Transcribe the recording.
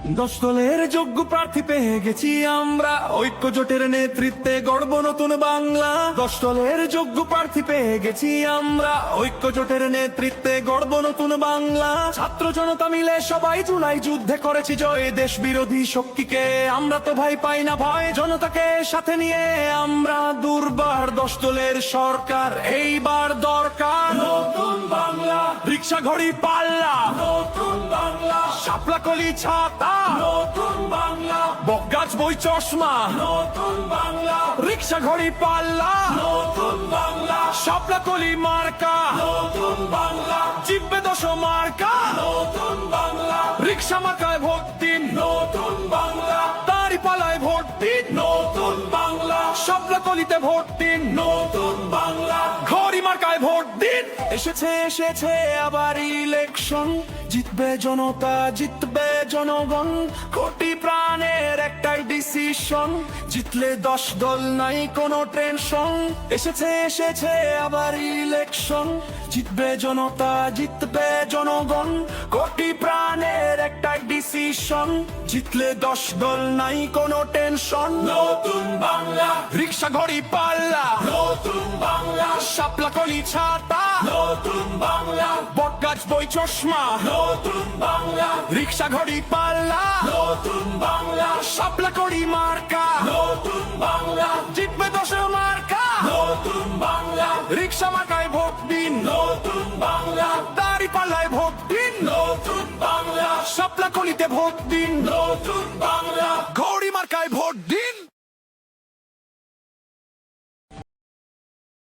দশ দলের যোগ্য প্রার্থী পেয়ে গেছি আমরা, ঐক্য জোটের নেতৃত্বে গড়ব নতুন বাংলা। দশ দলের যোগ্য প্রার্থী পেয়ে গেছি আমরা, ঐক্য জোটের নেতৃত্বে গড়ব নতুন বাংলা। ছাত্র জনতা মিলে সবাই জুলাই যুদ্ধে করেছি জয়, দেশ বিরোধী শক্তিকে আমরা তো ভাই পাই না ভয়। জনতাকে সাথে নিয়ে আমরা দুর্বার, দশ দলের সরকার এইবার দরকার। নতুন বাংলা, রিক্সা ঘড়ি পাল্লা, নতুন বাংলা, শাপলা কলি ছাতা, নতুন বাংলা, বকগাছ বই চশমা, নতুন বাংলা, রিক্সা ঘড়ি পাল্লা, নতুন বাংলা, শাপলা কলি মার্কা, নতুন বাংলা, জিতবে 10 মার্কা, নতুন বাংলা, রিক্সা মার্কায় ভোট দিন, নতুন বাংলা, দাড়ি পালায় ভোট দিন, নতুন বাংলা, শাপলা কলিতে ভোট দিন, নতুন বাংলা, ঘড়ি মার্কায় ভোট দিন। এসেছে আবার ইলেকশন, জিতবে জনতা, জিতবে জনগণ, কোটি প্রাণের একটাই ডিসিশন, জিতলে 10 দল নাই কোনো টেনশন। এসেছে আবার ইলেকশন, জিতবে জনতা, জিতবে জনগণ, কোটি প্রাণের একটাই ডিসিশন, জিতলে 10 দল নাই কোনো টেনশন। নতুন বাংলা, রিক্সা ঘড়ি পাল্লা, নতুন বাংলা, শাপলা কলি ছাতা, নতুন বাংলা, বটগাছ বই চশমা, নতুন বাংলা, রিক্সা ঘড়ি পাল্লা, নতুন বাংলা, শাপলা কলি মার্কা, নতুন বাংলা, জিতবে 10 মার্কা, নতুন বাংলা, রিক্সা মার্কায় ভোট দিন, নতুন বাংলা, দাড়ি পাল্লায় ভোট দিন, নতুন বাংলা, শাপলা কলিতে ভোট দিন, নতুন বাংলা, ঘড়ি মার্কায় ভোট দিন।